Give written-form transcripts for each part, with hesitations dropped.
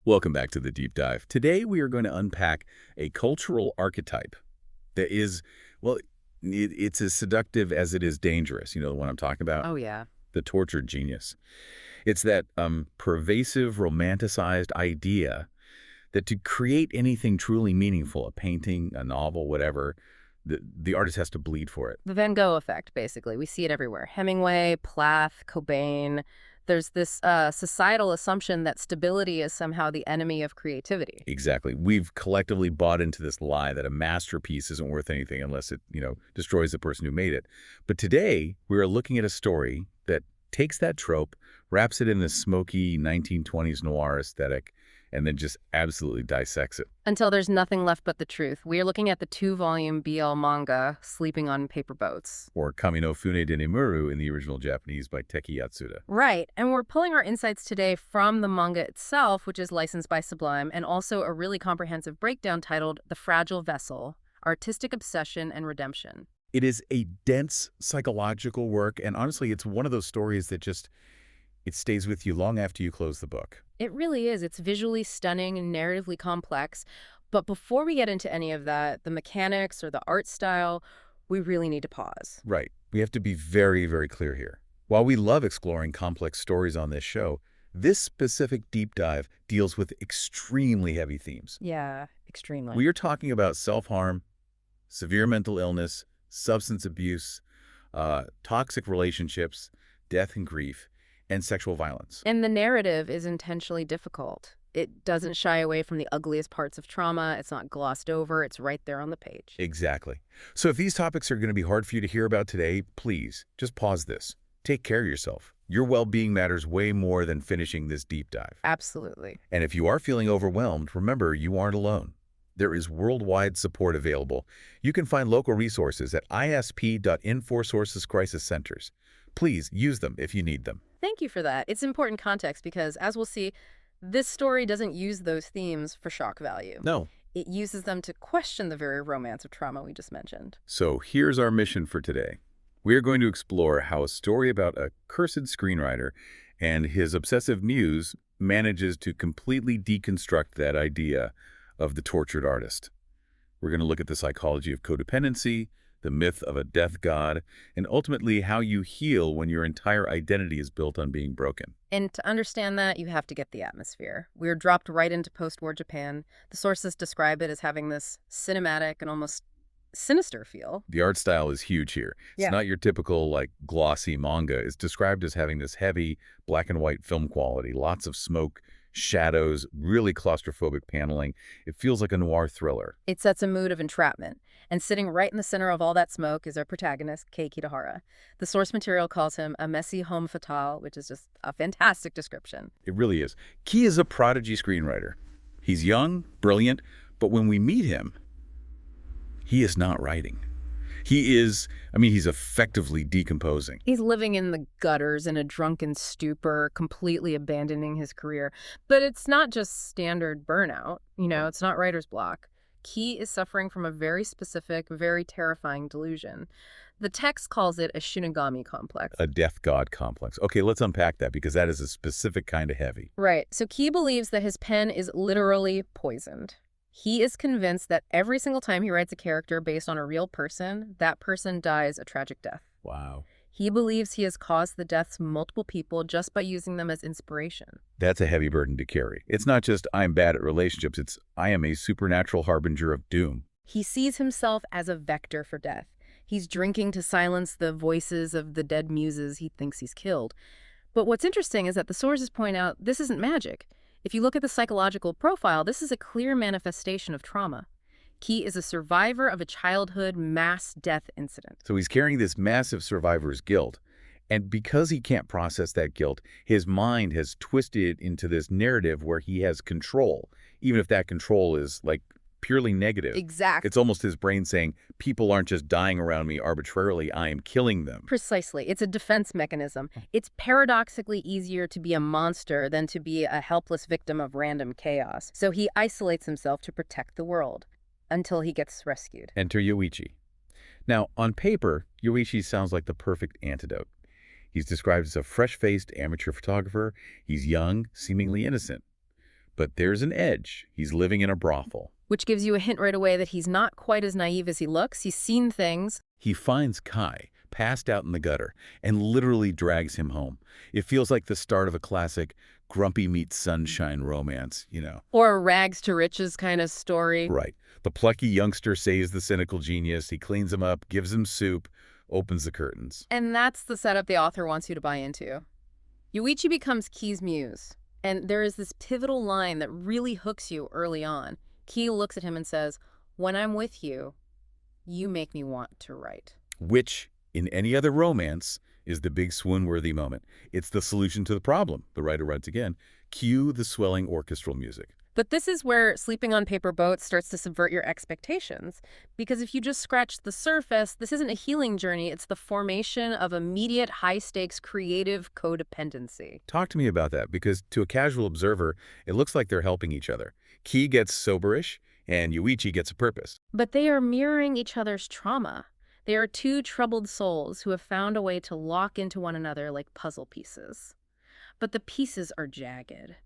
Welcome back to the deep dive. Today we are going to unpack a cultural archetype that is, well, it's as seductive as it is dangerous. You know the one I'm talking about? Oh, yeah. The tortured genius. It's that pervasive, romanticized idea that to create anything truly meaningful, a painting, a novel, whatever, the artist has to bleed for it. The Van Gogh effect, basically. We see it everywhere. Hemingway, Plath, Cobain. There's this societal assumption that stability is somehow the enemy of creativity. Exactly. We've collectively bought into this lie that a masterpiece isn't worth anything unless it, destroys the person who made it. But today, we are looking at a story that takes that trope, wraps it in this smoky 1920s noir aesthetic, and then just absolutely dissects it. Until there's nothing left but the truth. We are looking at the 2-volume BL manga, Sleeping on Paper Boats. Or Kami no Fune de Nemuru in the original Japanese by Teki Yatsuda. Right, and we're pulling our insights today from the manga itself, which is licensed by Sublime, and also a really comprehensive breakdown titled The Fragile Vessel, Artistic Obsession and Redemption. It is a dense psychological work, and honestly, it's one of those stories that it stays with you long after you close the book. It really is. It's visually stunning and narratively complex. But before we get into any of that, the mechanics or the art style, we really need to pause. Right. We have to be very, very clear here. While we love exploring complex stories on this show, this specific deep dive deals with extremely heavy themes. Yeah, extremely. We are talking about self-harm, severe mental illness, substance abuse, toxic relationships, death and grief, and sexual violence. And the narrative is intentionally difficult. It doesn't shy away from the ugliest parts of trauma. It's not glossed over. It's right there on the page. Exactly. So if these topics are going to be hard for you to hear about today, please just pause this. Take care of yourself. Your well-being matters way more than finishing this deep dive. Absolutely. And if you are feeling overwhelmed, remember you aren't alone. There is worldwide support available. You can find local resources at isp.info/sources crisis centers. Please use them if you need them. Thank you for that. It's important context because, as we'll see, this story doesn't use those themes for shock value. No. It uses them to question the very romance of trauma we just mentioned. So here's our mission for today. We are going to explore how a story about a cursed screenwriter and his obsessive muse manages to completely deconstruct that idea of the tortured artist. We're going to look at the psychology of codependency, the myth of a death god, and ultimately how you heal when your entire identity is built on being broken. And to understand that, you have to get the atmosphere. We're dropped right into post-war Japan. The sources describe it as having this cinematic and almost sinister feel. The art style is huge here. It's not your typical, glossy manga. It's described as having this heavy black and white film quality, lots of smoke, shadows, really claustrophobic paneling. It feels like a noir thriller. It sets a mood of entrapment. And sitting right in the center of all that smoke is our protagonist, Kei Kitahara. The source material calls him a messy homme fatale, which is just a fantastic description. It really is. Kei is a prodigy screenwriter. He's young, brilliant, but when we meet him, he is not writing. He's effectively decomposing. He's living in the gutters in a drunken stupor, completely abandoning his career. But it's not just standard burnout. It's not writer's block. Kei is suffering from a very specific, very terrifying delusion. The text calls it a shinigami complex. A death god complex. Okay, let's unpack that because that is a specific kind of heavy. Right. So Kei believes that his pen is literally poisoned. He is convinced that every single time he writes a character based on a real person, that person dies a tragic death. Wow. He believes he has caused the deaths of multiple people just by using them as inspiration. That's a heavy burden to carry. It's not just I'm bad at relationships, it's I am a supernatural harbinger of doom. He sees himself as a vector for death. He's drinking to silence the voices of the dead muses he thinks he's killed. But what's interesting is that the sources point out this isn't magic. If you look at the psychological profile, this is a clear manifestation of trauma. Kei is a survivor of a childhood mass death incident. So he's carrying this massive survivor's guilt. And because he can't process that guilt, his mind has twisted into this narrative where he has control, even if that control is purely negative. Exactly. It's almost his brain saying, people aren't just dying around me arbitrarily, I am killing them. Precisely. It's a defense mechanism. It's paradoxically easier to be a monster than to be a helpless victim of random chaos. So he isolates himself to protect the world until he gets rescued. Enter Yoichi. Now, on paper, Yoichi sounds like the perfect antidote. He's described as a fresh-faced amateur photographer. He's young, seemingly innocent. But there's an edge. He's living in a brothel. Which gives you a hint right away that he's not quite as naive as he looks. He's seen things. He finds Kai passed out in the gutter and literally drags him home. It feels like the start of a classic grumpy meets sunshine romance, you know. Or a rags to riches kind of story. Right. The plucky youngster saves the cynical genius. He cleans him up, gives him soup, opens the curtains. And that's the setup the author wants you to buy into. Yoichi becomes Kei's muse. And there is this pivotal line that really hooks you early on. Kei looks at him and says, "When I'm with you, you make me want to write." Which, in any other romance, is the big swoon-worthy moment. It's the solution to the problem. The writer writes again, cue the swelling orchestral music. But this is where sleeping on paper boats starts to subvert your expectations. Because if you just scratch the surface, this isn't a healing journey. It's the formation of immediate, high-stakes, creative codependency. Talk to me about that, because to a casual observer, it looks like they're helping each other. Kei gets soberish, and Yoichi gets a purpose. But they are mirroring each other's trauma. They are two troubled souls who have found a way to lock into one another like puzzle pieces. But the pieces are jagged.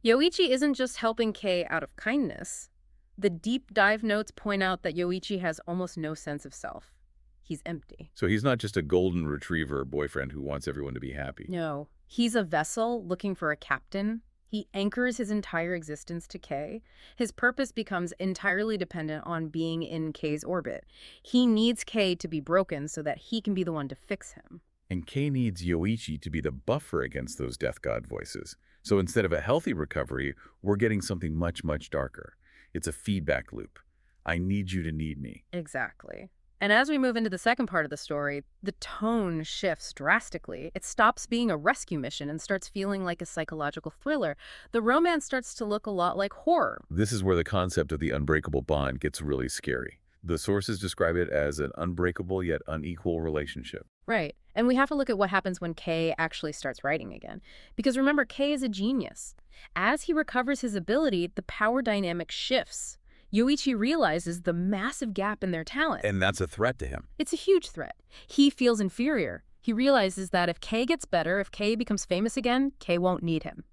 Yoichi isn't just helping Kei out of kindness. The deep dive notes point out that Yoichi has almost no sense of self. He's empty. So he's not just a golden retriever boyfriend who wants everyone to be happy. No, he's a vessel looking for a captain. He anchors his entire existence to Kei. His purpose becomes entirely dependent on being in Kei's orbit. He needs Kei to be broken so that he can be the one to fix him. And Kei needs Yoichi to be the buffer against those death god voices. So instead of a healthy recovery, we're getting something much, much darker. It's a feedback loop. I need you to need me. Exactly. And as we move into the second part of the story, the tone shifts drastically. It stops being a rescue mission and starts feeling like a psychological thriller. The romance starts to look a lot like horror. This is where the concept of the unbreakable bond gets really scary. The sources describe it as an unbreakable yet unequal relationship. Right. And we have to look at what happens when Kei actually starts writing again. Because remember, Kei is a genius. As he recovers his ability, the power dynamic shifts. Yoichi realizes the massive gap in their talent. And that's a threat to him. It's a huge threat. He feels inferior. He realizes that if Kei gets better, if Kei becomes famous again, Kei won't need him.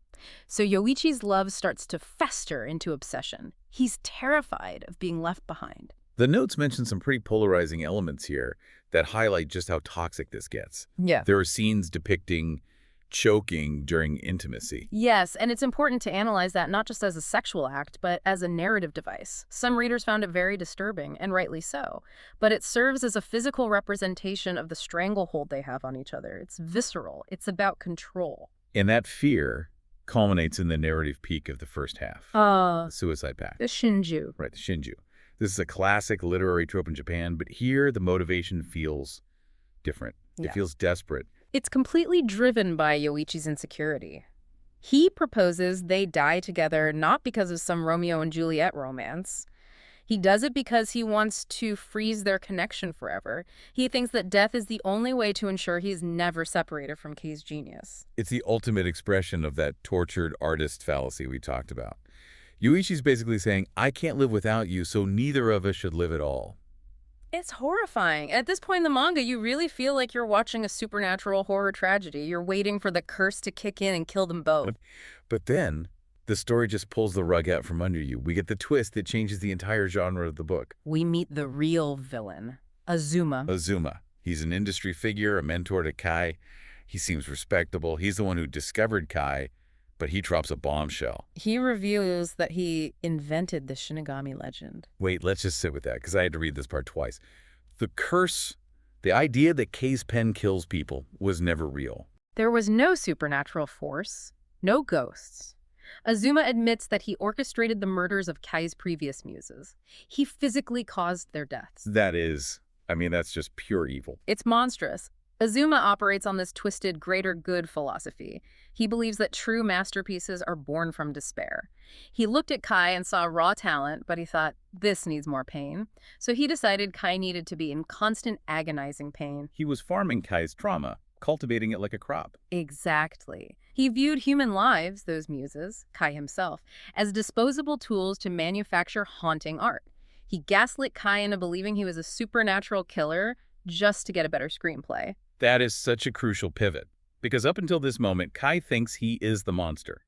So Yoichi's love starts to fester into obsession. He's terrified of being left behind. The notes mention some pretty polarizing elements here that highlight just how toxic this gets. Yeah. There are scenes depicting choking during intimacy. Yes, and it's important to analyze that not just as a sexual act, but as a narrative device. Some readers found it very disturbing, and rightly so. But it serves as a physical representation of the stranglehold they have on each other. It's visceral. It's about control. And that fear culminates in the narrative peak of the first half. The suicide pact. The Shinju. Right, the Shinju. This is a classic literary trope in Japan, but here the motivation feels different. Yeah. It feels desperate. It's completely driven by Yoichi's insecurity. He proposes they die together not because of some Romeo and Juliet romance. He does it because he wants to freeze their connection forever. He thinks that death is the only way to ensure he's never separated from Kei's genius. It's the ultimate expression of that tortured artist fallacy we talked about. Yoichi's basically saying, I can't live without you, so neither of us should live at all. It's horrifying. At this point in the manga, you really feel like you're watching a supernatural horror tragedy. You're waiting for the curse to kick in and kill them both. But then, the story just pulls the rug out from under you. We get the twist that changes the entire genre of the book. We meet the real villain, Azuma. Azuma. He's an industry figure, a mentor to Kai. He seems respectable. He's the one who discovered Kai, but he drops a bombshell. He reveals that he invented the Shinigami legend. Wait, let's just sit with that, because I had to read this part twice. The curse, the idea that Kei's pen kills people, was never real. There was no supernatural force, no ghosts. Azuma admits that he orchestrated the murders of Kei's previous muses. He physically caused their deaths. That is, that's just pure evil. It's monstrous. Azuma operates on this twisted greater good philosophy. He believes that true masterpieces are born from despair. He looked at Kai and saw raw talent, but he thought, this needs more pain. So he decided Kai needed to be in constant agonizing pain. He was farming Kai's trauma, cultivating it like a crop. Exactly. He viewed human lives, those muses, Kai himself, as disposable tools to manufacture haunting art. He gaslit Kai into believing he was a supernatural killer just to get a better screenplay. That is such a crucial pivot, because up until this moment, Kai thinks he is the monster.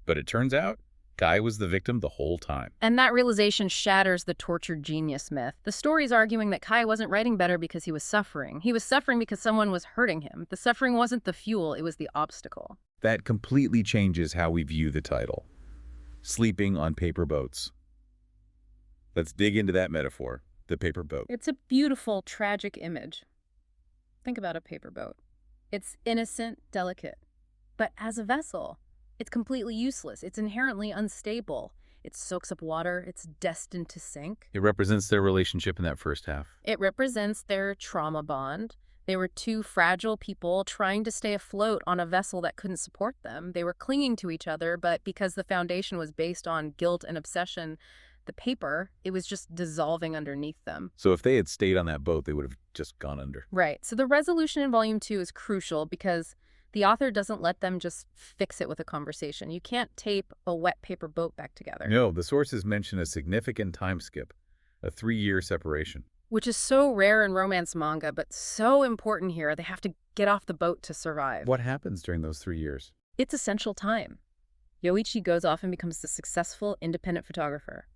But it turns out, Kei was the victim the whole time. And that realization shatters the tortured genius myth. The story's arguing that Kei wasn't writing better because he was suffering. He was suffering because someone was hurting him. The suffering wasn't the fuel, it was the obstacle. That completely changes how we view the title. Sleeping on paper boats. Let's dig into that metaphor, the paper boat. It's a beautiful, tragic image. Think about a paper boat. It's innocent, delicate. But as a vessel, it's completely useless. It's inherently unstable. It soaks up water. It's destined to sink. It represents their relationship in that first half. It represents their trauma bond. They were two fragile people trying to stay afloat on a vessel that couldn't support them. They were clinging to each other, but because the foundation was based on guilt and obsession, the paper, it was just dissolving underneath them. So if they had stayed on that boat, they would have just gone under. Right. So the resolution in Volume 2 is crucial because the author doesn't let them just fix it with a conversation. You can't tape a wet paper boat back together. No, the sources mention a significant time skip, a 3-year separation. Which is so rare in romance manga, but so important here. They have to get off the boat to survive. What happens during those 3 years? It's essential time. Yoichi goes off and becomes a successful, independent photographer.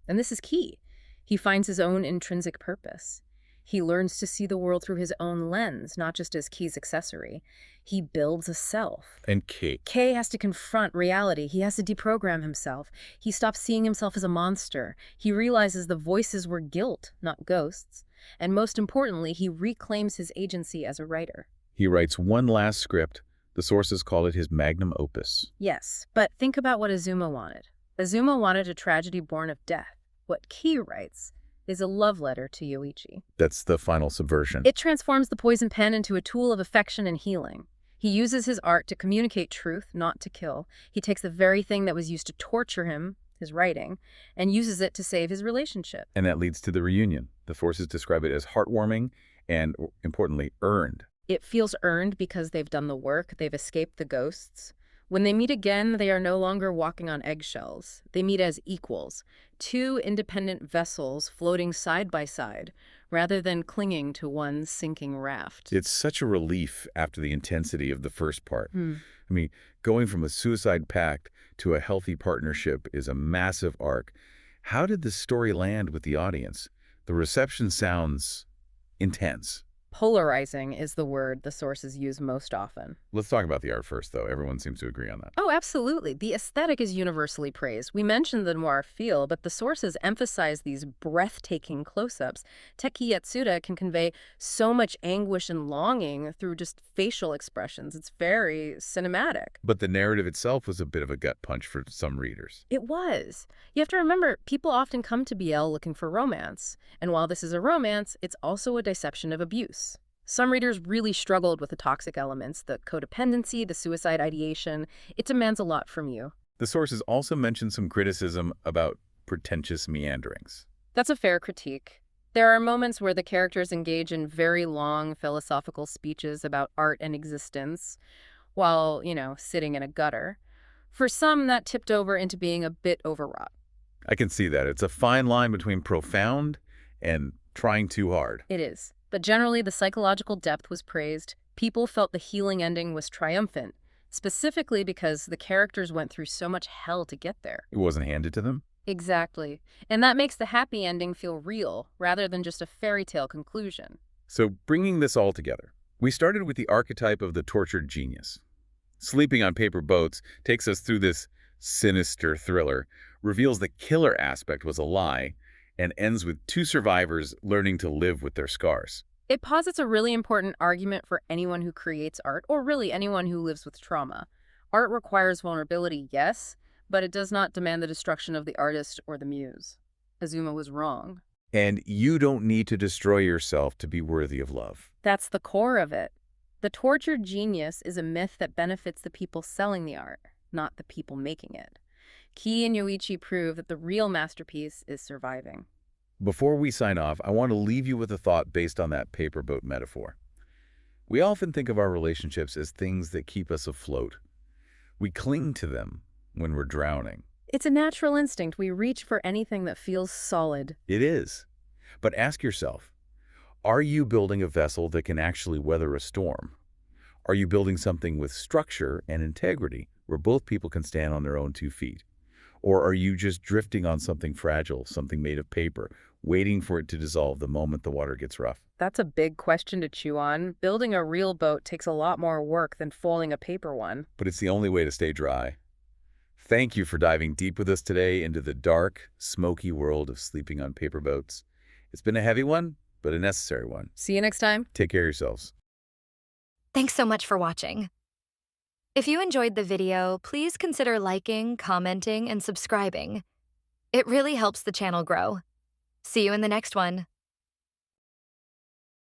And this is key. He finds his own intrinsic purpose. He learns to see the world through his own lens, not just as Kei's accessory. He builds a self. And Kei. Kei has to confront reality. He has to deprogram himself. He stops seeing himself as a monster. He realizes the voices were guilt, not ghosts. And most importantly, he reclaims his agency as a writer. He writes one last script. The sources call it his magnum opus. Yes, but think about what Azuma wanted. Azuma wanted a tragedy born of death. What Kei writes is a love letter to Yoichi. That's the final subversion. It transforms the poison pen into a tool of affection and healing. He uses his art to communicate truth, not to kill. He takes the very thing that was used to torture him, his writing, and uses it to save his relationship. And that leads to the reunion. The sources describe it as heartwarming and, importantly, earned. It feels earned because they've done the work, they've escaped the ghosts. When they meet again, they are no longer walking on eggshells. They meet as equals, two independent vessels floating side by side, rather than clinging to one sinking raft. It's such a relief after the intensity of the first part. I mean, going from a suicide pact to a healthy partnership is a massive arc. How did the story land with the audience? The reception sounds intense. Polarizing is the word the sources use most often. Let's talk about the art first, though. Everyone seems to agree on that. Oh, absolutely. The aesthetic is universally praised. We mentioned the noir feel, but the sources emphasize these breathtaking close-ups. Teki Yatsuda can convey so much anguish and longing through just facial expressions. It's very cinematic. But the narrative itself was a bit of a gut punch for some readers. It was. You have to remember, people often come to BL looking for romance. And while this is a romance, it's also a dissection of abuse. Some readers really struggled with the toxic elements, the codependency, the suicide ideation. It demands a lot from you. The sources also mention some criticism about pretentious meanderings. That's a fair critique. There are moments where the characters engage in very long philosophical speeches about art and existence while, sitting in a gutter. For some, that tipped over into being a bit overwrought. I can see that. It's a fine line between profound and trying too hard. It is. But generally, the psychological depth was praised. People felt the healing ending was triumphant, specifically because the characters went through so much hell to get there. It wasn't handed to them? Exactly. And that makes the happy ending feel real, rather than just a fairy tale conclusion. So bringing this all together, we started with the archetype of the tortured genius. Sleeping on paper boats takes us through this sinister thriller, reveals the killer aspect was a lie, and ends with two survivors learning to live with their scars. It posits a really important argument for anyone who creates art, or really anyone who lives with trauma. Art requires vulnerability, yes, but it does not demand the destruction of the artist or the muse. Azuma was wrong. And you don't need to destroy yourself to be worthy of love. That's the core of it. The tortured genius is a myth that benefits the people selling the art, not the people making it. Kei and Yoichi prove that the real masterpiece is surviving. Before we sign off, I want to leave you with a thought based on that paper boat metaphor. We often think of our relationships as things that keep us afloat. We cling to them when we're drowning. It's a natural instinct. We reach for anything that feels solid. It is. But ask yourself, are you building a vessel that can actually weather a storm? Are you building something with structure and integrity where both people can stand on their own 2 feet? Or are you just drifting on something fragile, something made of paper, waiting for it to dissolve the moment the water gets rough? That's a big question to chew on. Building a real boat takes a lot more work than foiling a paper one. But it's the only way to stay dry. Thank you for diving deep with us today into the dark, smoky world of sleeping on paper boats. It's been a heavy one, but a necessary one. See you next time. Take care of yourselves. Thanks so much for watching. If you enjoyed the video, please consider liking, commenting, and subscribing. It really helps the channel grow. See you in the next one.